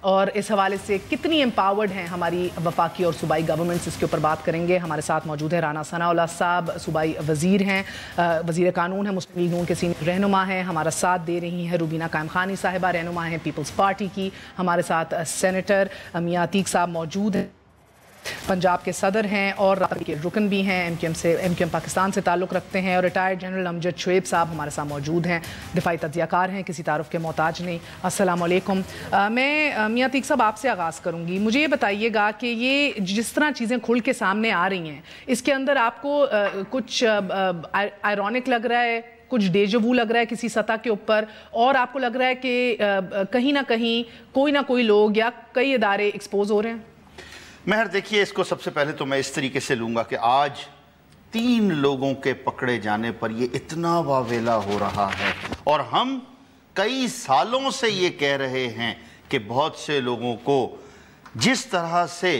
اور اس حوالے سے کتنی امپاورڈ ہیں ہماری وفاقی اور صوبائی گورنمنٹس، اس کے اوپر بات کریں گے۔ ہمارے ساتھ موجود ہیں رانا ثناء اللہ صاحب، صوبائی وزیر ہیں، وزیر قانون ہیں، مسلم لیگ نون کے سینئر رہنما ہیں۔ ہمارا ساتھ دے رہی ہیں روبینہ قائم خانی صاحبہ، رہنما ہیں پیپلز پارٹی کی۔ ہمارے ساتھ سینیٹر میاں عتیق صاحب موجود ہیں، پنجاب کے صدر ہیں اور کے رکن بھی ہیں، ایم کیو ایم پاکستان سے تعلق رکھتے ہیں، اور ریٹائرڈ جنرل امجد شعیب صاحب ہمارے ساتھ موجود ہیں، دفاعی تجزیہ کار ہیں، کسی تعارف کے محتاج نہیں۔ السلام علیکم۔ میں میاں عتیق صاحب آپ سے آغاز کروں گی۔ مجھے یہ بتائیے گا کہ یہ جس طرح چیزیں کھل کے سامنے آ رہی ہیں، اس کے اندر آپ کو کچھ آئرونک لگ رہا ہے، کچھ ڈیجوو لگ رہا ہے کسی سطح کے اوپر، اور آپ کو لگ رہا ہے کہ کہیں نہ کہیں کوئی نہ کوئی لوگ یا کئی ادارے ایکسپوز ہو رہے ہیں؟ مہر دیکھیے، اس کو سب سے پہلے تو میں اس طریقے سے لوں گا کہ آج 3 لوگوں کے پکڑے جانے پر یہ اتنا واویلا ہو رہا ہے، اور ہم کئی سالوں سے یہ کہہ رہے ہیں کہ بہت سے لوگوں کو جس طرح سے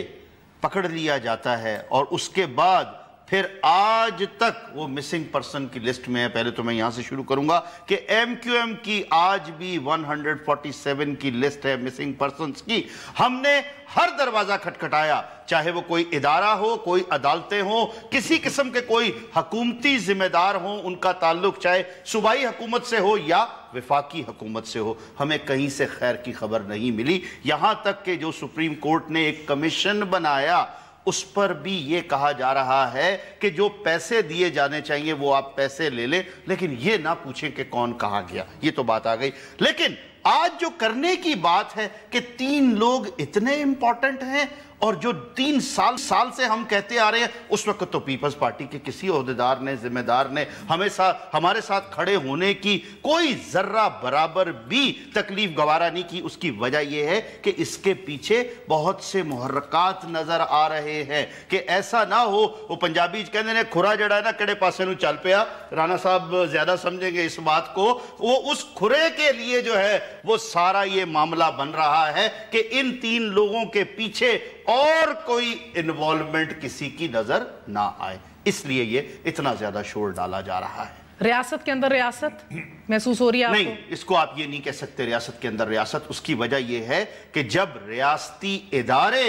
پکڑ لیا جاتا ہے اور اس کے بعد پھر آج تک وہ مسنگ پرسن کی لسٹ میں ہے۔ پہلے تو میں یہاں سے شروع کروں گا کہ ایم کیو ایم کی آج بھی 147 کی لسٹ ہے مسنگ پرسنز کی۔ ہم نے ہر دروازہ کھٹکھٹایا، چاہے وہ کوئی ادارہ ہو، کوئی عدالتیں ہوں، کسی قسم کے کوئی حکومتی ذمہ دار ہوں، ان کا تعلق چاہے صوبائی حکومت سے ہو یا وفاقی حکومت سے ہو، ہمیں کہیں سے خیر کی خبر نہیں ملی۔ یہاں تک کہ جو سپریم کورٹ نے ایک کمیشن بنایا، اس پر بھی یہ کہا جا رہا ہے کہ جو پیسے دیے جانے چاہیے وہ آپ پیسے لے لیں، لیکن یہ نہ پوچھیں کہ کون کہاں گیا۔ یہ تو بات آ گئی۔ لیکن آج جو کرنے کی بات ہے کہ 3 لوگ اتنے امپورٹنٹ ہیں، اور جو 3 سال سے ہم کہتے آ رہے ہیں، اس وقت تو پیپلز پارٹی کے کسی عہدیدار نے، ذمہ دار نے ہمارے ساتھ کھڑے ہونے کی کوئی ذرہ برابر بھی تکلیف گوارا نہیں کی۔ اس کی وجہ یہ ہے کہ اس کے پیچھے بہت سے محرکات نظر آ رہے ہیں کہ ایسا نہ ہو، وہ پنجابی کہتے ہیں کھرا جڑا ہے نا کڑے پاسے نو چل پیا، رانا صاحب زیادہ سمجھیں گے اس بات کو، وہ اس کھرے کے لیے جو ہے وہ سارا یہ معاملہ بن رہا ہے کہ ان 3 لوگوں کے پیچھے اور کوئی انوالومنٹ کسی کی نظر نہ آئے، اس لیے یہ اتنا زیادہ شور ڈالا جا رہا ہے۔ ریاست کے اندر ریاست محسوس ہو رہی ہے آپ کو؟ نہیں، اس کو آپ یہ نہیں کہہ سکتے ریاست کے اندر ریاست۔ اس کی وجہ یہ ہے کہ جب ریاستی ادارے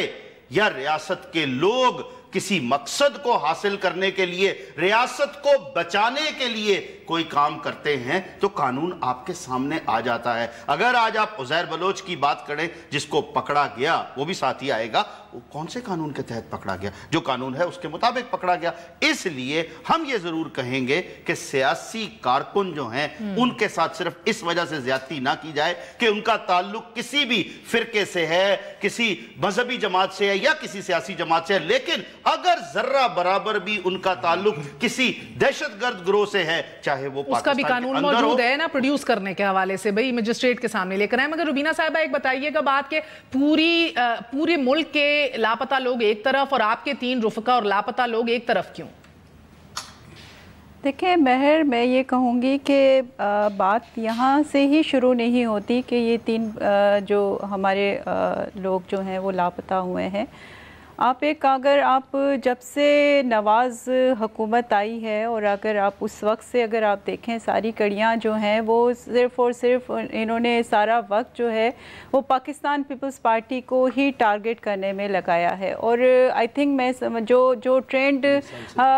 یا ریاست کے لوگ کسی مقصد کو حاصل کرنے کے لیے، ریاست کو بچانے کے لیے کوئی کام کرتے ہیں تو قانون آپ کے سامنے آ جاتا ہے۔ اگر آج آپ عزیر بلوچ کی بات کریں جس کو پکڑا گیا، وہ بھی ساتھ ہی آئے گا، وہ کون سے قانون کے تحت پکڑا گیا؟ جو قانون ہے اس کے مطابق پکڑا گیا۔ اس لیے ہم یہ ضرور کہیں گے کہ سیاسی کارکن جو ہیں ان کے ساتھ صرف اس وجہ سے زیادتی نہ کی جائے کہ ان کا تعلق کسی بھی فرقے سے ہے، کسی مذہبی جماعت سے ہے یا کسی سیاسی جماعت سے ہے، لیکن اگر ذرہ برابر بھی ان کا تعلق کسی دہشت گرد گروہ سے ہے، چاہے وہ اس کا بھی قانون موجود ہے نا پروڈیوس کرنے کے حوالے سے، بھئی مجسٹریٹ کے سامنے لے کر آئے۔ مگر روبینہ صاحبہ ایک بتائیے گا بات کہ پورے ملک کے لاپتہ لوگ ایک طرف اور آپ کے 3 رفقا اور لاپتہ لوگ ایک طرف کیوں؟ دیکھیں مہر، میں یہ کہوں گی کہ بات یہاں سے ہی شروع نہیں ہوتی کہ یہ 3 جو ہمارے لوگ جو ہیں وہ لاپتہ ہوئے ہیں۔ اگر آپ جب سے نواز حکومت آئی ہے اور اگر آپ اس وقت سے اگر آپ دیکھیں ساری کڑیاں جو ہیں وہ صرف اور صرف انہوں نے سارا وقت جو ہے وہ پاکستان پیپلز پارٹی کو ہی ٹارگٹ کرنے میں لگایا ہے، اور آئی تھنک میں جو ٹرینڈ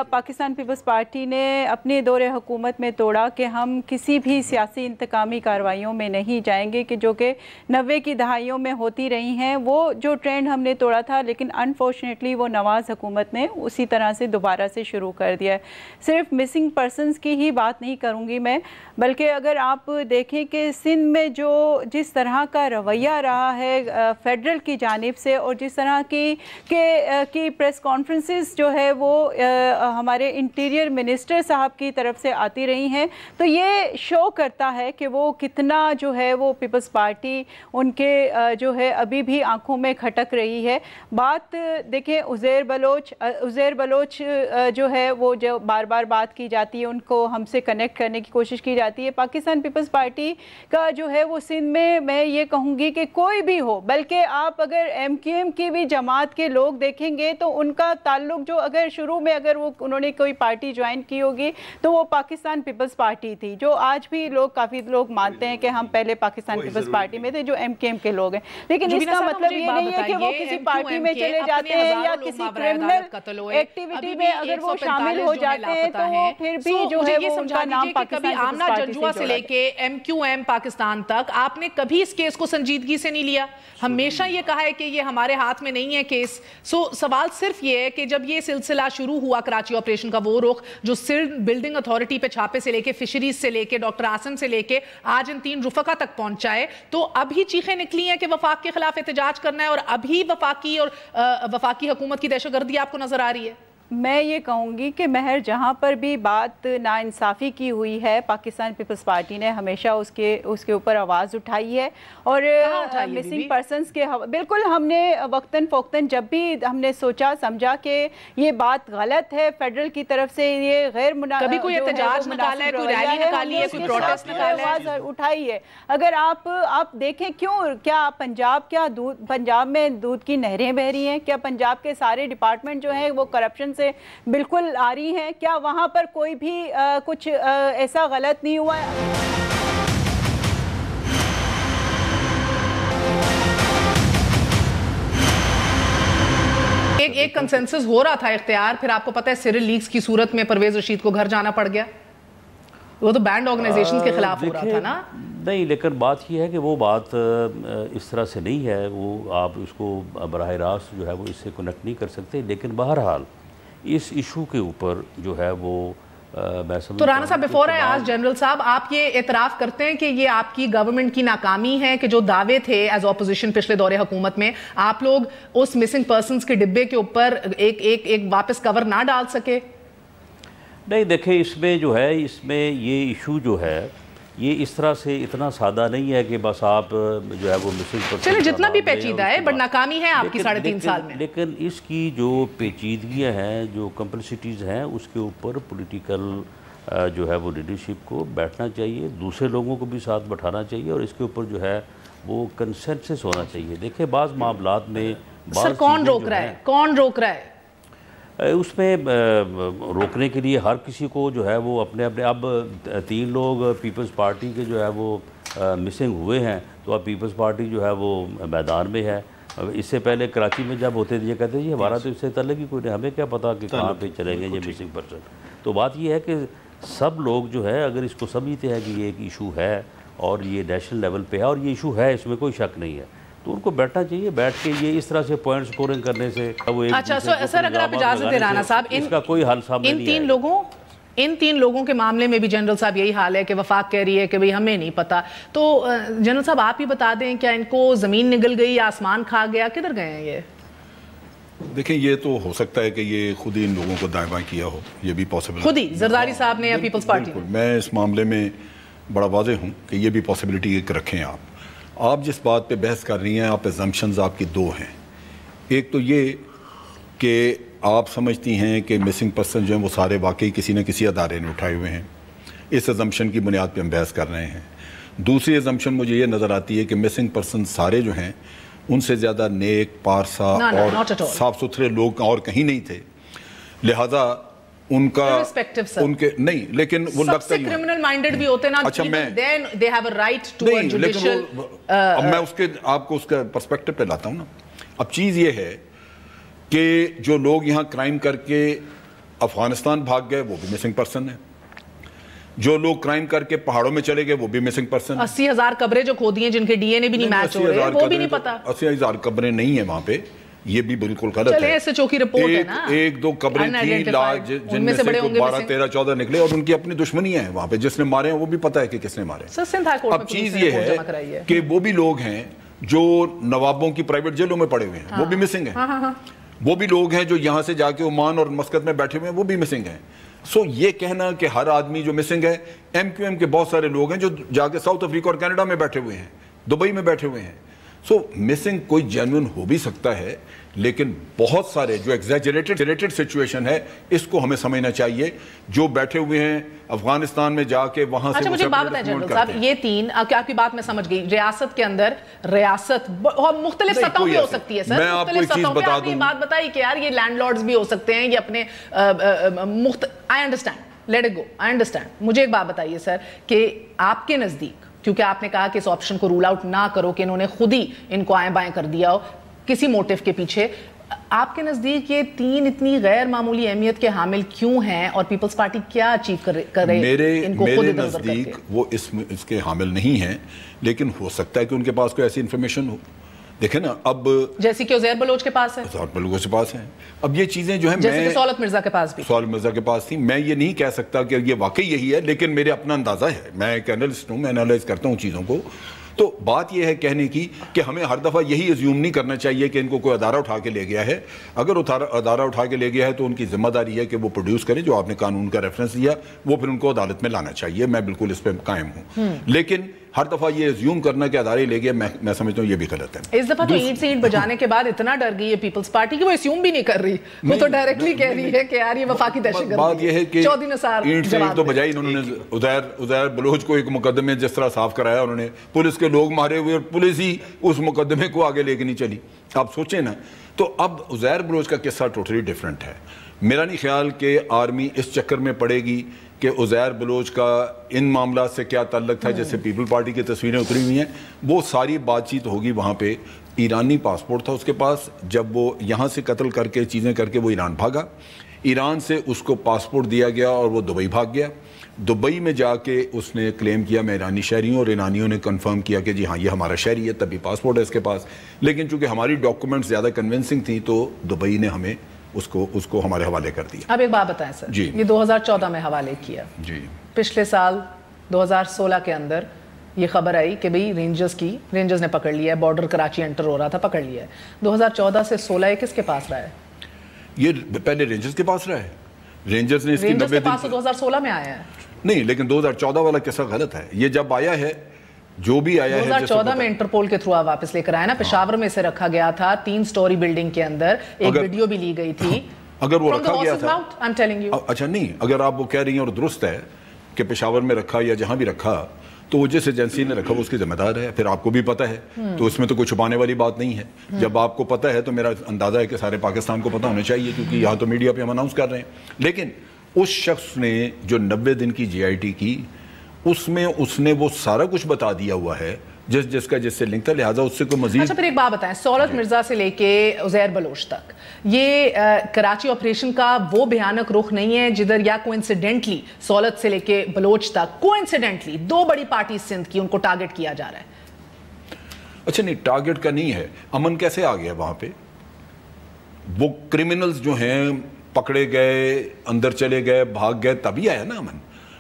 پاکستان پیپلز پارٹی نے اپنے دور حکومت میں توڑا کہ ہم کسی بھی سیاسی انتقامی کارروائیوں میں نہیں جائیں گے کہ جو کہ 90 کی دہائیوں میں ہوتی رہی ہیں، وہ جو ٹرینڈ ہم نے توڑا تھا، لیکن انفارچونیٹلی وہ نواز حکومت نے اسی طرح سے دوبارہ سے شروع کر دیا ہے۔ صرف مسنگ پرسنز کی ہی بات نہیں کروں گی میں، بلکہ اگر آپ دیکھیں کہ سندھ میں جس طرح کا رویہ رہا ہے فیڈرل کی جانب سے، اور جس طرح کی پریس کانفرنسز جو ہے وہ ہمارے انٹیریئر منسٹر صاحب کی طرف سے آتی رہی ہیں، تو یہ شو کرتا ہے کہ وہ کتنا جو ہے وہ پیپلز پارٹی ان کے جو ہے ابھی بھی آنکھوں میں کھٹک رہی ہے۔ بات دیکھیں عزیر بلوچ جو ہے وہ جو بار بار بات کی جاتی ہے، ان کو ہم سے کنیکٹ کرنے کی کوشش کی جاتی ہے. پاکستان پیپلز پارٹی کا جو ہے وہ سندھ میں یہ کہوں گی کہ کوئی بھی ہو، بلکہ آپ اگر ایم کیو ایم کی بھی جماعت کے لوگ دیکھیں گے تو ان کا تعلق جو اگر شروع میں اگر انہوں نے کوئی پارٹی جوائن کی ہوگی تو وہ پاکستان پیپلز پارٹی تھی، جو آج بھی کافی لوگ مانتے ہیں کہ ہم پہلے پاکستان پیپلز پارٹی میں تھے، جو ایم کیو ایم کے لوگ ہیں. لیکن اس کا مطلب یہ نہیں ہے کہ وہ کسی پارٹی میں چلے جاتے ہیں یا کسی کرمنل ایکٹیویٹی میں اگر وہ شامل ہو جاتے ہیں تو وہ پھر بھی جو ہے وہ ان کا نام پاکستان پیپلز پارٹی جنجوعہ سے لے کے ایم کیو ایم پاکستان تک آپ نے کبھی اس کیس کو سنجیدگی سے نہیں لیا. ہمیشہ یہ کہا ہے کہ یہ ہمارے ہاتھ میں نہیں ہے کیس. سوال صرف یہ ہے کہ جب یہ سلسلہ شروع ہوا کراچی آپریشن کا، وہ رخ جو سندھ بلڈنگ اتھارٹی پہ چھاپے سے لے کے فشریز سے لے کے ڈاکٹر عاصم سے لے کے آج ان 3 رفقا تک پہنچا ہے، تو ابھی چیخیں نکلی ہیں کہ وفاق کے خلاف احتجاج کرنا ہے، اور ابھی وفاقی حکومت کی دہشت گردی آپ کو نظر آ رہی ہے. میں یہ کہوں گی کہ مہر جہاں پر بھی بات ناانصافی کی ہوئی ہے، پاکستان پیپلز پارٹی نے ہمیشہ اس کے اوپر آواز اٹھائی ہے. اور مسنگ پرسنز کے بالکل ہم نے وقتاً فوقتاً جب بھی ہم نے سوچا سمجھا کہ یہ بات غلط ہے، فیڈرل کی طرف سے یہ غیر کبھی کوئی احتجاج نکالا ہے، کوئی ریلی نکالی ہے، کوئی پروٹیسٹ نکالا ہے، آواز اٹھائی ہے. اگر آپ دیکھیں کیا پنجاب میں دودھ کی نہریں بہہ رہی ہیں؟ کیا پنجاب کے سارے ڈپارٹمنٹ جو ہیں وہ کرپشن سے بالکل آ رہی ہیں؟ کیا وہاں پر کوئی بھی کچھ ایسا غلط نہیں ہوا ہے؟ ایک کنسنسس ہو رہا تھا اختیار، پھر آپ کو پتہ ہے سیریل لیکس کی صورت میں پرویز رشید کو گھر جانا پڑ گیا. وہ تو بینڈ آرگنائزیشنز کے خلاف ہو رہا تھا نا. نہیں، لیکن بات یہ ہے کہ وہ بات اس طرح سے نہیں ہے، وہ آپ اس کو براہ راست جو ہے وہ اس سے کنیکٹ نہیں کر سکتے. لیکن بہرحال اس ایشو کے اوپر جو ہے وہ میں سمجھتا ہوں. تو رانا صاحب بیفور آئی آسک جنرل صاحب، آپ یہ اعتراف کرتے ہیں کہ یہ آپ کی گورنمنٹ کی ناکامی ہے کہ جو دعوے تھے ایز اپوزیشن پچھلے دور حکومت میں، آپ لوگ اس مسنگ پرسنز کے ڈبے کے اوپر ایک واپس کور نہ ڈال سکے؟ نہیں، دیکھیں اس میں جو ہے یہ ایشو جو ہے یہ اس طرح سے اتنا سادہ نہیں ہے کہ بس آپ جو ہے وہ مسنگ پرسن چلیں جتنا بھی پیچیدہ ہے، بٹ ناکامی ہے آپ کی 3.5 سال میں. لیکن اس کی جو پیچیدگیاں ہیں، جو کمپلیکسٹیز ہیں، اس کے اوپر پولیٹیکل جو ہے وہ لیڈرشپ کو بیٹھنا چاہیے، دوسرے لوگوں کو بھی ساتھ بٹھانا چاہیے، اور اس کے اوپر جو ہے وہ کنسنسس ہونا چاہیے. دیکھیں بعض معاملات میں سر کون روک رہا ہے؟ اس میں روکنے کے لیے ہر کسی کو جو ہے وہ اپنے اب 3 لوگ پیپلز پارٹی کے جو ہے وہ مسنگ ہوئے ہیں، تو اب پیپلز پارٹی جو ہے وہ میدان میں ہے. اس سے پہلے کراچی میں جب ہوتے تھے یہ کہتے ہیں ہمارا تو اس سے تعلق ہی کوئی نہیں، ہمیں کیا پتا کہ کہاں پہ چلیں گے یہ مسنگ پرسن. تو بات یہ ہے کہ سب لوگ جو ہے اگر اس کو سمجھتے ہیں کہ یہ ایک ایشو ہے اور یہ نیشنل لیول پہ ہے اور یہ ایشو ہے، اس میں کوئی شک نہیں ہے، تو ان کو بیٹھنا چاہیے. بیٹھ کے یہ اس طرح سے پوائنٹ سکورنگ کرنے سے اچھا سر اگر آپ اجازت دیں رانا صاحب، اس کا کوئی حل سامنے نہیں ہے. ان 3 لوگوں کے معاملے میں بھی جنرل صاحب یہی حال ہے کہ وفاق کہہ رہی ہے کہ بھئی ہمیں نہیں پتا. تو جنرل صاحب آپ ہی بتا دیں، کیا ان کو زمین نگل گئی یا آسمان کھا گیا؟ کدھر گئے ہیں یہ؟ دیکھیں یہ تو ہو سکتا ہے کہ یہ خود ہی ان لوگوں کو دائیں بائیں کیا ہو، یہ بھی پاسبل ہے. خود ہی زرداری صاحب نے یا پیپلز پارٹی نے؟ میں اس معاملے میں بڑا واضح ہوں کہ یہ بھی پاسبلٹی ایک رکھیں. آپ جس بات پہ بحث کر رہی ہیں، آپ ایزمپشنز آپ کی 2 ہیں. ایک تو یہ کہ آپ سمجھتی ہیں کہ مسنگ پرسن جو ہیں وہ سارے واقعی کسی نہ کسی ادارے نے اٹھائے ہوئے ہیں. اس ایزمپشن کی بنیاد پہ ہم بحث کر رہے ہیں. دوسری ایزمپشن مجھے یہ نظر آتی ہے کہ مسنگ پرسن سارے جو ہیں ان سے زیادہ نیک، پارسا اور صاف ستھرے لوگ اور کہیں نہیں تھے، لہذا ان کا ان کے نہیں، لیکن وہ لگتا ہی کرمنل مائنڈڈ بھی ہوتے نا. اچھا میں they have a right to a judicial اب میں آپ کو اس کا پرسپیکٹو پہ لاتا ہوں نا. اب چیز یہ ہے کہ جو لوگ یہاں کرائم کر کے افغانستان بھاگ گئے وہ بھی مسنگ پرسن ہیں، جو لوگ کرائم کر کے پہاڑوں میں چلے گئے وہ بھی مسنگ پرسن ہیں. 80,000 قبریں جو کھودی ہیں جن کے ڈی این اے بھی نہیں میچ ہو رہے، وہ بھی نہیں پتا. 80,000 قبریں نہیں ہیں وہاں پہ، یہ بھی بالکل غلط ہے. چلے ایسے چوکی رپورٹ ہے نا، 1-2 قبریں تھیں جن میں سے 12, 13, 14 نکلے، اور ان کی اپنی دشمنیاں ہیں وہاں پہ. جس نے مارے ہیں وہ بھی پتہ ہے کہ کس نے مارے. اب چیز یہ ہے کہ وہ بھی لوگ ہیں جو نوابوں کی پرائیویٹ جیلوں میں پڑے ہوئے ہیں، وہ بھی مسنگ ہیں. وہ بھی لوگ ہیں جو یہاں سے جا کے عمان اور مسقط میں بیٹھے ہوئے ہیں، وہ بھی مسنگ ہیں. سو یہ کہنا کہ ہر آدمی جو مسنگ ہے، ایم کیو ایم کے بہت سارے لوگ ہیں جو جا کے ساؤتھ افریقہ اور کینیڈا میں بیٹھے ہوئے ہیں، دبئی میں بیٹھے ہوئے ہیں. سو مسنگ کوئی جینوئن ہو بھی سکتا ہے، لیکن بہت سارے جو ایگزیجریٹڈ سچویشن ہے اس کو ہمیں سمجھنا چاہیے. جو بیٹھے ہوئے ہیں افغانستان میں جا کے وہاں سے اچھا مجھے بات بتائیں جنرل صاحب، یہ تین آپ کی بات میں سمجھ گئی، ریاست کے اندر ریاست مختلف سطحوں پہ ہو سکتی ہے سر، میں آپ کو ایک چیز بتا دوں، بات بتائی کہ یار یہ لینڈ لارڈز بھی ہو سکتے ہیں، یہ اپنے I understand, late it go, I understand. مجھے ایک بات بتائیے سر کہ آپ کے نزدیک، کیونکہ آپ نے کہا کہ اس آپشن کو رول آؤٹ نہ کرو کہ انہوں نے خود ہی ان کو آئیں بائیں کر دیا ہو کسی موٹیو کے پیچھے، آپ کے نزدیک یہ تین اتنی غیر معمولی اہمیت کے حامل کیوں ہیں اور پیپلز پارٹی کیا اچیو کرے ان کو خود ادھر ادھر کر کے؟ نزدیک وہ اس کے حامل نہیں ہیں، لیکن ہو سکتا ہے کہ ان کے پاس کوئی ایسی انفارمیشن ہو. دیکھیں نا، اب جیسے کہ عزیر بلوچ کے پاس ہے، عزیر بلوچ کے پاس ہیں. اب یہ چیزیں جو ہیں، جیسے کہ سولت مرزا کے پاس بھی، سولت مرزا کے پاس تھی. میں یہ نہیں کہہ سکتا کہ یہ واقعی یہی ہے، لیکن میرے اپنا اندازہ ہے، میں ایک انالسٹ ہوں، میں انالائز کرتا ہوں چیزوں کو. تو بات یہ ہے کہنے کی کہ ہمیں ہر دفعہ یہی ایزیوم نہیں کرنا چاہیے کہ ان کو کوئی ادارہ اٹھا کے لے گیا ہے. اگر ادارہ اٹھا کے لے گیا ہے تو ان کی ذمہ داری ہے کہ وہ پروڈیوس کریں، جو آپ نے قانون کا ریفرنس دیا وہ پھر ان کو عدالت میں لانا چاہیے. میں بالکل اس پہ قائم ہوں، لیکن ہر دفعہ یہ ایزیوم کرنا کہ ادارے لے گئے، میں سمجھتا ہوں یہ بھی غلط ہے. اس دفعہ تو اینٹ سے اینٹ بجانے کے بعد اتنا ڈر گئی ہے پیپلز پارٹی کہ وہ ایزیوم بھی نہیں کر رہی، وہ تو ڈائریکٹلی کہہ رہی ہے کہ یار یہ وفاقی دہشت گردی. بات یہ ہے کہ چودھری نثار اینٹ سے اینٹ تو بجائی، انہوں نے عزیر بلوچ کو ایک مقدمے جس طرح صاف کرایا، انہوں نے پولیس کے لوگ مارے ہوئے اور پولیس ہی اس مقدمے کو آگے لے کے نہیں چلی. آپ سوچیں نا. تو اب عزیر بلوچ کا قصہ ٹوٹلی ڈیفرنٹ ہے. میرا نہیں خیال کہ آرمی اس چکر میں پڑے گی کہ عزیر بلوچ کا ان معاملات سے کیا تعلق تھا. جیسے پیپل پارٹی کی تصویریں اتری ہوئی ہیں، وہ ساری بات چیت ہوگی وہاں پہ. ایرانی پاسپورٹ تھا اس کے پاس، جب وہ یہاں سے قتل کر کے چیزیں کر کے وہ ایران بھاگا، ایران سے اس کو پاسپورٹ دیا گیا اور وہ دبئی بھاگ گیا. دبئی میں جا کے اس نے کلیم کیا میں ایرانی شہری ہوں، اور ایرانیوں نے کنفرم کیا کہ جی ہاں یہ ہمارا شہری ہے، تبھی پاسپورٹ ہے اس کے پاس. لیکن چونکہ ہماری ڈاکومنٹس زیادہ کنونسنگ تھیں تو دبئی نے ہمیں اس کو ہمارے حوالے کر دیا. اب ایک بات بتائیں سر، جی یہ 2014 میں حوالے کیا، جی پچھلے سال 2016 کے اندر یہ خبر آئی کہ بھئی رینجرز نے پکڑ لیا ہے، بارڈر کراچی انٹر ہو رہا تھا، پکڑ لیا ہے. 2014 سے 16 یہ کس کے پاس رہا ہے؟ یہ پہلے رینجرز کے پاس رہا ہے. رینجرز نے اس کی 90 کے پاس تو 2016 میں آیا ہے. نہیں، لیکن 2014 والا قصہ غلط ہے. یہ جب آیا ہے، جو بھی آیا ہے 2014 میں انٹرپول کے تھرو واپس لے کر آیا نا. پشاور میں سے رکھا گیا تھا 3 سٹوری بلڈنگ کے اندر، ایک ویڈیو بھی لی گئی تھی. اگر وہ رکھا گیا تھا، اچھا نہیں، اگر آپ وہ کہہ رہی ہیں اور درست ہے کہ پشاور میں رکھا یا جہاں بھی رکھا، تو وہ جس ایجنسی نے رکھا وہ اس کی ذمہ دار ہے. پھر آپ کو بھی پتہ ہے، تو اس میں تو کوئی چھپانے والی بات نہیں ہے. جب آپ کو پتہ ہے تو میرا اندازہ ہے کہ سارے پاکستان کو پتہ ہونا چاہیے، کیونکہ یہاں تو میڈیا پہ ہم اناؤنس کر رہے ہیں. لیکن اس شخص نے جو 90 دن کی جی آئی ٹی کی، اس میں اس نے وہ سارا کچھ بتا دیا ہوا ہے جس سے لنک تھا، لہٰذا اس سے کوئی مزید. اچھا پھر ایک بات بتائیں، سولت مرزا سے لے کے عزیر بلوچ تک یہ کراچی آپریشن کا وہ بھیانک رخ نہیں ہے جدھر یا کوئنسیڈنٹلی سولت سے لے کے بلوچ تک کوئنسیڈنٹلی 2 بڑی پارٹی سندھ کی ان کو ٹارگٹ کیا جا رہا ہے؟ اچھا نہیں، ٹارگٹ کا نہیں ہے. امن کیسے آ گیا وہاں پہ؟ وہ کرمنلز جو ہیں پکڑے گئے، اندر چلے گئے، بھاگ گئے، تبھی آیا نا امن.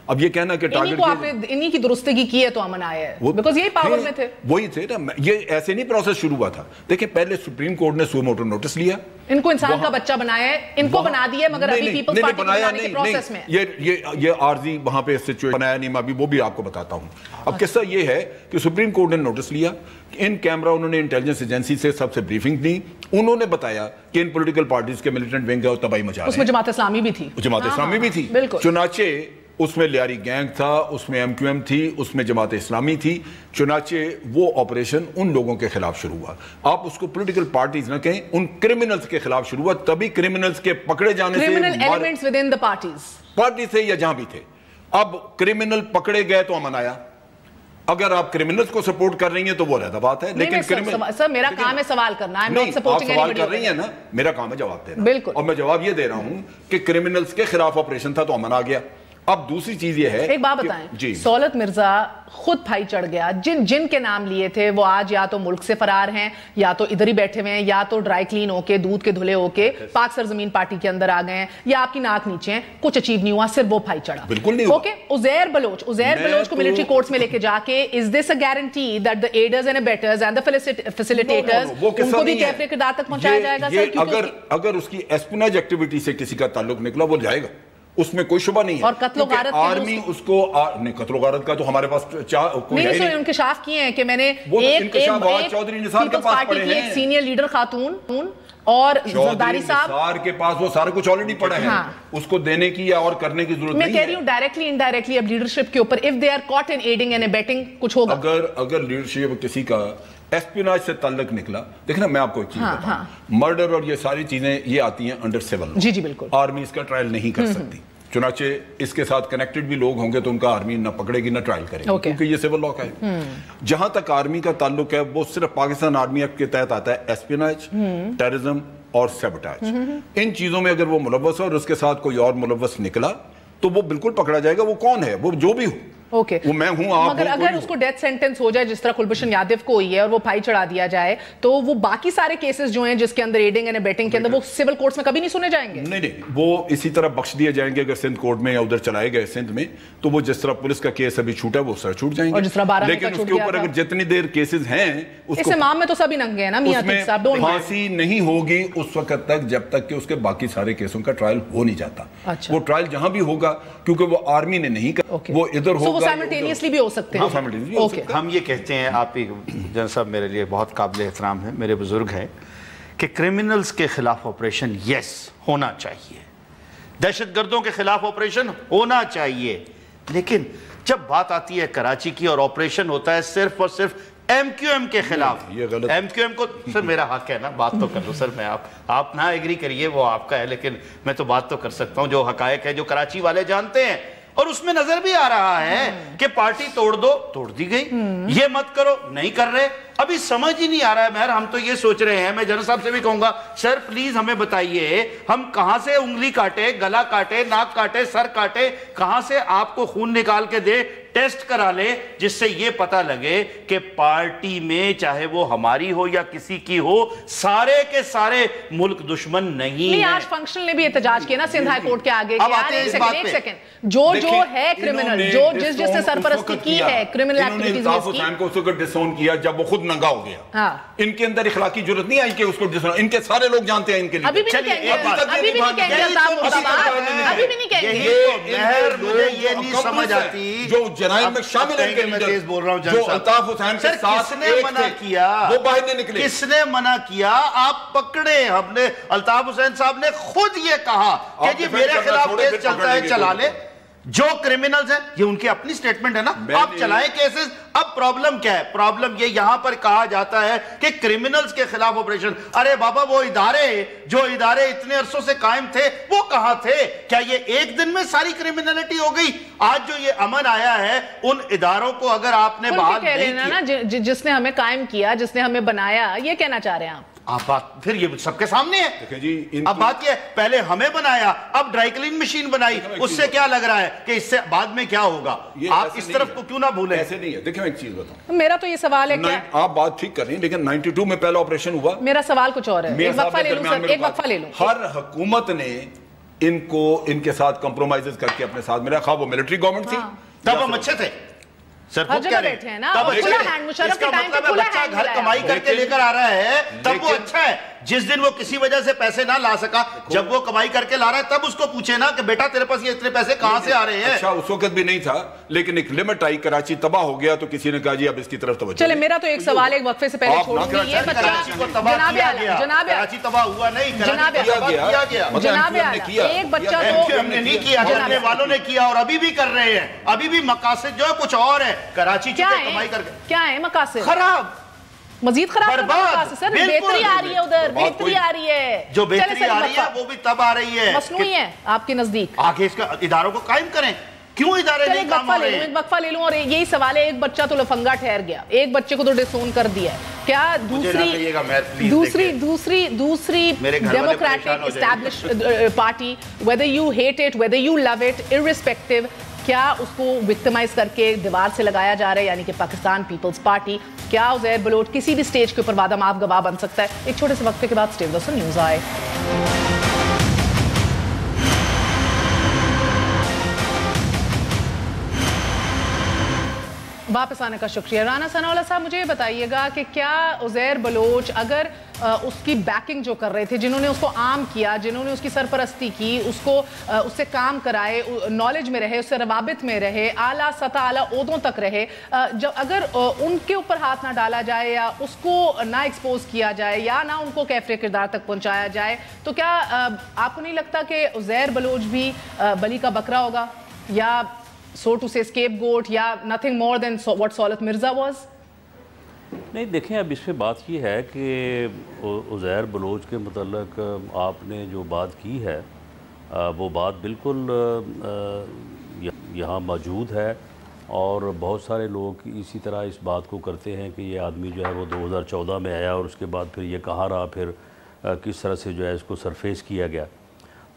اب یہ کہنا کہ انہی کی درستگی کی ہے تو امن آیا ہے، بیکاز یہی پاور میں تھے. وہی تھے نا. یہ ایسے نہیں پروسیس شروع ہوا تھا. دیکھیں پہلے سپریم کورٹ نے سو موٹو نوٹس لیا، ان کو انسان کا بچہ بنایا ہے، ان کو بنا دیا ہے، مگر ابھی پیپلز پارٹی بنانے کے پروسیس میں یہ عارضی وہاں پہ سچویشن بنایا نہیں. میں ابھی وہ بھی آپ کو بتاتا ہوں. اب قصہ یہ ہے کہ سپریم کورٹ نے نوٹس لیا، ان کیمرہ انہوں نے انٹیلیجنس ایجنسی سے سب سے بریفنگ دی. انہوں نے بتایا کہ ان پولیٹیکل پارٹیز کے ملیٹنٹ ونگ ہے اور تباہی مچا رہے ہیں. اس میں جماعت اسلامی بھی تھی، جماعت اسلامی بھی تھی. چنانچہ اس میں لیاری گینگ تھا، اس میں ایم کیو ایم تھی، اس میں جماعت اسلامی تھی. چنانچہ وہ آپریشن ان لوگوں کے خلاف شروع ہوا. آپ اس کو پولیٹیکل پارٹیز نہ کہیں، ان کرمنلز کے خلاف شروع ہوا. تبھی کرمنلز کے پکڑے جانے سے، criminal elements with in the party سے یا جہاں بھی تھے. اب کرمنل پکڑے گئے تو امن آیا. اگر آپ کرمنلز کو سپورٹ کر رہی ہیں تو وہ علیحدہ بات ہے. لیکن سر میرا کام ہے سوال کرنا، آپ سوال کر رہی ہیں نا، میرا کام ہے جواب دینا. بالکل. اور میں جواب یہ دے رہا ہوں کہ کرمنلز کے خلاف آپریشن تھا تو امن آ گیا. اب دوسری چیز یہ ہے، ایک بات بتائیں، سولت مرزا خود پھائی چڑھ گیا. جن کے نام لیے تھے وہ آج یا تو ملک سے فرار ہیں، یا تو ادھر ہی بیٹھے ہوئے ہیں، یا تو ڈرائی کلین ہو کے دودھ کے دھلے ہو کے پاک سرزمین پارٹی کے اندر آ گئے ہیں، یا آپ کی ناک نیچے ہیں. کچھ اچیو نہیں ہوا، صرف وہ پھائی چڑھا. بالکل نہیں ہوا. اوکے، عزیر بلوچ کو ملٹری کورٹس میں لے کے جا کے is this a guarantee that the aiders and abettors and the facilitators ان کو بھی کیفر کردار تک پہنچایا جائے گا؟ سر اگر اس کی اسپنیج ایکٹیویٹی سے کسی کا تعلق نکلا وہ جائے گا. اس میں کوئی شبہ نہیں ہے. اور قتل و غارت آرمی اس کو نہیں، قتل و غارت کا تو ہمارے پاس نہیں انکشاف کیے ہیں کہ میں نے چودھری نثار کے پاس پڑے ہیں، ایک سینئر لیڈر خاتون اور زرداری صاحب کے پاس وہ سارا کچھ آلریڈی پڑا ہے، اس کو دینے کی یا اور کرنے کی ضرورت نہیں ہے. میں کہہ رہی ہوں ڈائریکٹلی انڈائریکٹلی اب لیڈرشپ کے اوپر if they are caught in aiding and abetting کچھ ہوگا. اگر لیڈرشپ کسی کا ایسپیناج سے تعلق نکلا، دیکھنا میں آپ کو ایک چیز بتاؤں، مرڈر اور یہ ساری چیزیں یہ آتی ہیں انڈر سیول. جی بالکل. آرمی اس کا ٹرائل نہیں کر سکتی، چنانچہ اس کے ساتھ کنیکٹڈ بھی لوگ ہوں گے تو ان کا آرمی نہ پکڑے گی نہ ٹرائل کرے گی، کیونکہ یہ سیول لا کا ہے. جہاں تک آرمی کا تعلق ہے وہ صرف پاکستان آرمی ایکٹ کے تحت آتا ہے، ایسپیناج، ٹیررزم اور سیبوٹاج. ان چیزوں میں اگر وہ ملوث ہو اور اس کے ساتھ کوئی اور ملوث نکلا تو وہ بالکل پکڑا جائے گا، وہ کون ہے، وہ جو بھی ہو. اوکے، وہ میں ہوں، آپ مگر اگر اس کو ڈیتھ سینٹنس ہو جائے جس طرح کلبھوشن یادو کو ہوئی ہے اور وہ پھائی چڑھا دیا جائے تو وہ باقی سارے کیسز جو ہیں جس کے اندر ایڈنگ اینڈ ایبیٹنگ کے اندر وہ سول کورٹس میں کبھی نہیں سنے جائیں گے؟ نہیں، وہ اسی طرح بخش دیے جائیں گے. اگر سندھ کورٹ میں یا ادھر چلائے گئے سندھ میں تو وہ جس طرح پولیس کا کیس ابھی چھوٹا ہے وہ سر چھوٹ جائیں گے. لیکن اس کے اوپر اگر جتنی دیر کیسز ہیں اس امام میں تو سبھی ننگے ہیں نا میاں عتیق صاحب. پھانسی نہیں ہوگی اس وقت تک جب تک کہ اس کے باقی سارے کیسوں کا ٹرائل ہو نہیں جاتا. وہ ٹرائل جہاں بھی ہوگا کیونکہ وہ آرمی نے نہیں کہا، وہ ادھر ہوگا، وہ سائملٹینیسلی بھی ہو سکتے ہیں. ہم یہ کہتے ہیں، آپ جنرل صاحب میرے لیے بہت قابل احترام ہے، میرے بزرگ ہیں، کہ کرمنلز کے خلاف آپریشن یس ہونا چاہیے، دہشت گردوں کے خلاف آپریشن ہونا چاہیے، لیکن جب بات آتی ہے کراچی کی اور آپریشن ہوتا ہے صرف اور صرف ایم کیو ایم کے خلاف، ایم کیو ایم کو سر میرا حق ہے نا بات تو کر لو سر. میں آپ نہ ایگری کریے وہ آپ کا ہے، لیکن میں تو بات تو کر سکتا ہوں جو حقائق ہے جو کراچی والے جانتے ہیں. اور اس میں نظر بھی آ رہا ہے کہ پارٹی توڑ دو، توڑ دی گئی، یہ مت کرو، نہیں کر رہے. ابھی سمجھ ہی نہیں آ رہا ہے. مہر ہم تو یہ سوچ رہے ہیں، میں جنرل صاحب سے بھی کہوں گا سر پلیز ہمیں بتائیے ہم کہاں سے انگلی کاٹے، گلا کاٹے، ناک کاٹے، سر کاٹے، کہاں سے آپ کو خون نکال کے دے، ٹیسٹ کرا لے، جس سے یہ پتہ لگے کہ پارٹی میں چاہے وہ ہماری ہو یا کسی کی ہو سارے کے سارے ملک دشمن نہیں ہیں. آج فنکشنل نے بھی احتجاج کیا نا سندھ ہائی کورٹ کے آگے. ایک سیکنڈ، جو ہے کرمنل، جو جس نے سرپرستی کی ہے کرمنل ایکٹیویٹیز میں اس کی، حسین کو اس وقت ڈسون کیا جب وہ خود ننگا ہو گیا. ان کے اندر اخلاقی جرت نہیں آئی کہ اس کو ڈسون، ان کے سارے لوگ جانتے ہیں ان کے لیے. ابھی بھی نہیں کہیں گے، ابھی بھی نہیں کہیں گے، ابھی بھی نہیں کہیں گے. مہر مجھے یہ نہیں سمجھ آتی جو جرائم میں شامل ہیں کہ جو الطاف حسین کے ساتھ کس نے منع کیا، وہ باہر نہیں نکلے. کس نے منع کیا؟ آپ پکڑے. ہم نے الطاف حسین صاحب نے خود یہ کہا کہ جی میرے خلاف کیس چلتا ہے چلا لے. جو کرمنلز ہیں یہ ان کی اپنی سٹیٹمنٹ ہے نا، آپ چلائیں کیسز. اب پرابلم کیا ہے؟ پرابلم یہ یہاں پر کہا جاتا ہے کہ کرمنلز کے خلاف آپریشن. ارے بابا وہ ادارے جو ادارے اتنے عرصوں سے قائم تھے وہ کہاں تھے؟ کیا یہ ایک دن میں ساری کرمنلٹی ہو گئی؟ آج جو یہ امن آیا ہے ان اداروں کو اگر آپ نے بحال نہیں کیا، جس نے ہمیں قائم کیا، جس نے ہمیں بنایا، یہ کہنا چاہ رہے ہیں آپ؟ آپ بات پھر یہ سب کے سامنے ہے. اب بات یہ ہے پہلے ہمیں بنایا، اب ڈرائی کلین مشین بنائی، اس سے کیا لگ رہا ہے کہ اس سے بعد میں کیا ہوگا؟ آپ اس طرف کو کیوں نہ بھولیں؟ ایسے نہیں ہے. دیکھیں میں ایک چیز بتاؤں، میرا تو یہ سوال ہے کہ آپ بات ٹھیک کر رہی ہیں لیکن 92 میں پہلا آپریشن ہوا. میرا سوال کچھ اور ہے. ایک وقفہ لے لوں سر، ایک وقفہ لے لوں. ہر حکومت نے ان کو ان کے ساتھ کمپرومائزز کر کے اپنے ساتھ ملا، خواہ وہ ملٹری گورنمنٹ تھی تب ہم اچھے تھے. ہر جگہ بیٹھے ہیں نا، مشرف کے ٹائم پہ کھلا ہینڈ گھر کمائی کر کے لے کر آ رہا ہے تب وہ اچھا ہے. جس دن وہ کسی وجہ سے پیسے نہ لا سکا، جب وہ کمائی کر کے لا رہا ہے تب اس کو پوچھے نا کہ بیٹا تیرے پاس یہ اتنے پیسے کہاں سے آ رہے ہیں. اچھا اس وقت بھی نہیں تھا لیکن ایک لمٹ آئی، کراچی تباہ ہو گیا تو کسی نے کہا جی اب اس کی طرف توجہ. چلے میرا تو ایک سوال ایک وقفے سے پہلے چھوڑوں گی. یہ بچہ کراچی تباہ ہوا نہیں، جناب اعلیٰ ایک بچہ تو ہم نے نہیں کیا، کرنے والوں نے کیا اور ابھی بھی کر رہے ہیں. ابھی بھی مقاصد جو ہے کچھ اور ہے. کراچی کمائی کر کے کیا ہے مقاصد؟ خراب، مزید خراب. سر بہتری آ رہی ہے، ادھر بہتری آ رہی ہے. جو بہتری آ رہی ہے وہ بھی تب آ رہی ہے مصنوعی ہے آپ کے نزدیک. آگے اس کا اداروں کو قائم کریں. کیوں ادارے نہیں کام ہو رہے ہیں؟ ایک وقفہ لے لوں اور یہی سوال ہے. ایک بچہ تو لفنگا ٹھہر گیا، ایک بچے کو تو ڈسون کر دیا ہے. کیا دوسری democratic established party, whether you hate it, whether you love it, irrespective، کیا اس کو وکٹمائز کر کے دیوار سے لگایا جا رہا ہے؟ یعنی کہ پاکستان پیپلز پارٹی، کیا عزیر بلوچ کسی بھی سٹیج کے اوپر وعدہ مآب گواہ بن سکتا ہے؟ ایک چھوٹے سے وقفے کے بعد سٹے ود اس، نیوز آئے. واپس آنے کا شکریہ. رانا ثناء اللہ صاحب مجھے یہ بتائیے گا کہ کیا عزیر بلوچ اگر اس کی بیکنگ جو کر رہے تھے, جنہوں نے اس کو عام کیا, جنہوں نے اس کی سرپرستی کی, اس سے کام کرائے, نالج میں رہے, اس سے روابط میں رہے, اعلیٰ سطح اعلیٰ عہدوں تک رہے, جب اگر ان کے اوپر ہاتھ نہ ڈالا جائے یا اس کو نہ ایکسپوز کیا جائے یا نہ ان کو کیفر کردار تک پہنچایا جائے, تو کیا آپ کو نہیں لگتا کہ عزیر بلوچ بھی بلی کا بکرا ہوگا, یا so to say scapegoat, یا nothing more than what سولت Mirza was? نہیں دیکھیں, اب اس پہ بات یہ ہے کہ عزیر بلوچ کے متعلق آپ نے جو بات کی ہے وہ بات بالکل یہاں موجود ہے, اور بہت سارے لوگ اسی طرح اس بات کو کرتے ہیں کہ یہ آدمی جو ہے وہ 2014 میں آیا اور اس کے بعد پھر یہ کہاں رہا, پھر کس طرح سے جو ہے اس کو سرفیس کیا گیا.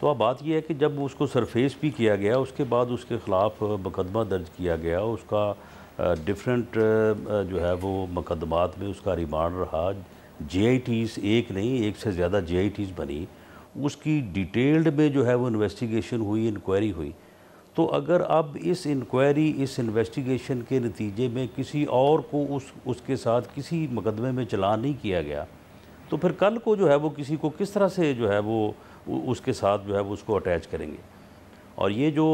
تو اب بات یہ ہے کہ جب اس کو سرفیس بھی کیا گیا, اس کے بعد اس کے خلاف مقدمہ درج کیا گیا, اس کا ڈیفرنٹ جو ہے وہ مقدمات میں اس کا ریمانڈ رہا, جے آئی ٹیز ایک نہیں ایک سے زیادہ جے آئی ٹیز بنی, اس کی ڈیٹیلڈ میں جو ہے وہ انویسٹیگیشن ہوئی, انکوائری ہوئی. تو اگر اب اس انکوائری, اس انویسٹیگیشن کے نتیجے میں کسی اور کو اس کے ساتھ کسی مقدمے میں چلان نہیں کیا گیا, تو پھر کل کو جو ہے وہ کسی کو کس طرح سے جو ہے وہ اس کے ساتھ جو ہے وہ اس کو اٹیچ کریں گے. اور یہ جو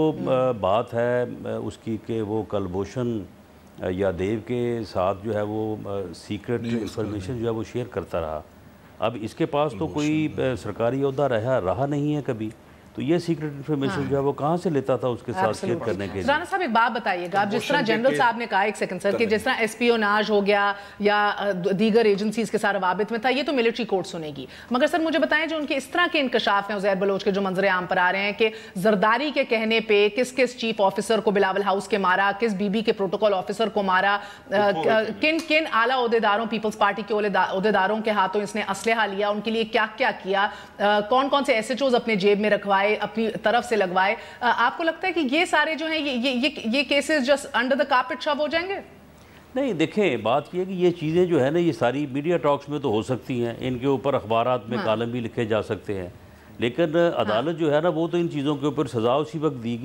بات ہے اس کی کہ وہ کلبھوشن یا دیو کے ساتھ جو ہے وہ سیکرٹ انفارمیشن جو ہے وہ شیئر کرتا رہا, اب اس کے پاس تو کوئی سرکاری عہدہ رہا نہیں ہے کبھی, تو یہ سیکرٹ انفارمیشن جو ہے وہ کہاں سے لیتا تھا اس کے ساتھ شیئر کرنے کے لیے. رانا صاحب ایک بات بتائیے گا, جس طرح جنرل صاحب نے کہا, ایک سیکنڈ سر, کہ جس طرح اسپیوناج ہو گیا یا دیگر ایجنسیز کے ساتھ روابط میں تھا, یہ تو ملٹری کورٹ سنے گی, مگر سر مجھے بتائیں جو ان کے اس طرح کے انکشاف ہیں عزیر بلوچ کے جو منظر عام پر آ رہے ہیں کہ زرداری کے کہنے پہ کس چیف آفیسر کو بلاول ہاؤس کے مارا, کس بی بی کے پروٹوکول آفیسر کو مارا, کن اعلیٰ عہدیداروں پیپلز پارٹی کے عہدیداروں کے ہاتھوں اس نے اسلحہ لیا, ان کے لیے کیا کیا کیا, کون سے ایس ایچ اوز اپنے جیب میں رکھوائے, اپنی طرف سے لگوائے. آپ کو لگتا ہے کہ یہ سارے جو ہیں یہ cases just under the carpet shove ہو جائیں گے؟ نہیں دیکھیں, بات یہ ہے کہ یہ چیزیں جو ہے نا یہ ساری میڈیا ٹاکس میں تو ہو سکتی ہیں, ان کے اوپر اخبارات میں کالم بھی لکھے جا سکتے ہیں, لیکن عدالت جو ہے نا وہ تو ان چیزوں کے اوپر سزا اسی وقت دے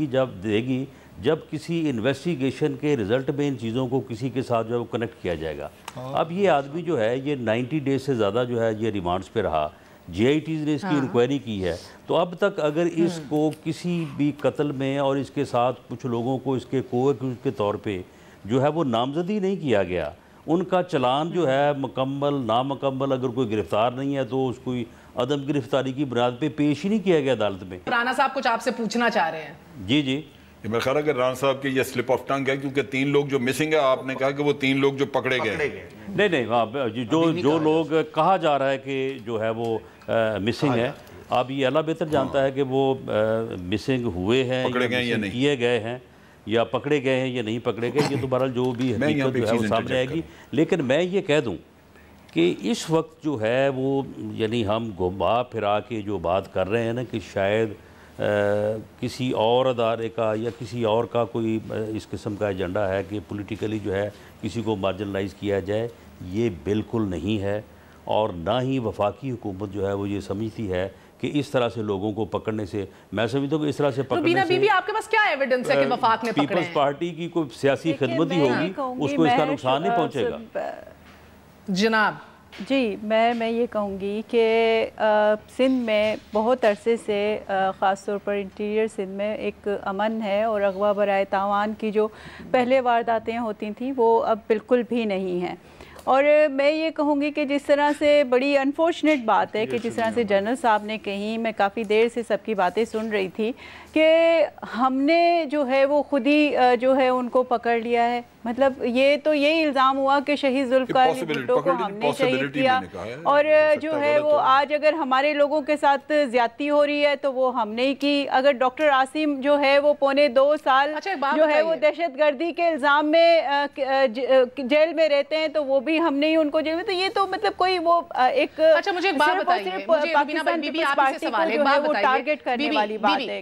گی جب کسی انویسٹیگیشن کے رزلٹ میں ان چیزوں کو کسی کے ساتھ جو ہے وہ کنیکٹ کیا جائے گا. اب یہ آدمی جو ہے یہ 90 ڈیز سے زیادہ جو ہے یہ ریمانڈز پہ رہا, جے آئی ٹیز نے اس کی انکوائری کی ہے, تو اب تک اگر اس کو کسی بھی قتل میں اور اس کے ساتھ کچھ لوگوں کو اس کے کو-ایکیوزڈ کے طور پہ جو ہے وہ نامزدی نہیں کیا گیا, ان کا چلان جو ہے مکمل نامکمل, اگر کوئی گرفتار نہیں ہے تو اس کو عدم گرفتاری کی بنیاد پہ پیش ہی نہیں کیا گیا عدالت میں. رانا صاحب کچھ آپ سے پوچھنا چاہ رہے ہیں. جی میرا خیال ہے کہ رانا صاحب کے یہ سلپ آف ٹنگ ہے, کیونکہ 3 لوگ جو مسنگ ہے, آپ نے کہا کہ وہ 3 لوگ جو پکڑے گئے. نہیں, جو لوگ کہا جا رہا ہے کہ جو ہے وہ مسنگ ہے, اب یہ اللہ بہتر جانتا ہے کہ وہ مسنگ ہوئے ہیں یا کیے گئے ہیں یا پکڑے گئے ہیں یا نہیں پکڑے گئے, یہ تو بہرحال جو بھی حقیقت جو ہے وہ سامنے آئے گی. لیکن میں یہ کہہ دوں کہ اس وقت جو ہے وہ یعنی ہم گھما پھرا کے جو بات کر رہے ہیں نا کہ شاید کسی اور ادارے کا یا کسی اور کا کوئی اس قسم کا ایجنڈا ہے کہ پولیٹیکلی جو ہے کسی کو مارجنلائز کیا جائے, یہ بالکل نہیں ہے. اور نہ ہی وفاقی حکومت جو ہے وہ یہ سمجھتی ہے کہ اس طرح سے لوگوں کو پکڑنے سے, میں سمجھتا ہوں کہ اس طرح سے پکڑنے سے آپ کے پاس کیا ایویڈنس ہے کہ وفاق نے پکڑے ہیں؟ پیپلز پارٹی کی کوئی سیاسی خدمت ہی ہوگی, اس کو اس کا نقصان نہیں پہنچے گا. جناب جی, میں یہ کہوں گی کہ سندھ میں بہت عرصے سے خاص طور پر انٹیریئر سندھ میں ایک امن ہے, اور اغوا برائے تاوان کی جو پہلے وارداتیں ہوتی تھیں وہ اب بالکل بھی نہیں ہیں. اور میں یہ کہوں گی کہ جس طرح سے بڑی انفارچونیٹ بات ہے کہ جس طرح سے جنرل صاحب نے کہیں, میں کافی دیر سے سب کی باتیں سن رہی تھی کہ ہم نے جو ہے وہ خود ہی جو ہے ان کو پکڑ لیا ہے. مطلب یہ تو یہی الزام ہوا کہ شہید ذوالفقار علی بھٹو کو ہم نے شہید کیا, اور جو ہے وہ آج اگر ہمارے لوگوں کے ساتھ زیادتی ہو رہی ہے تو وہ ہم نے کی. اگر ڈاکٹر عاصم جو ہے وہ 2.25 سال جو ہے وہ دہشت گردی کے الزام میں جیل میں رہتے ہیں تو وہ بھی ہم نے ہی ان کو جیل میں, تو یہ تو مطلب کوئی وہ ایک مجھے ایک بات بتائیے, پاکستان پیپلز پارٹی کو جو ہے وہ ٹارگٹ کرنے والی بات ہے.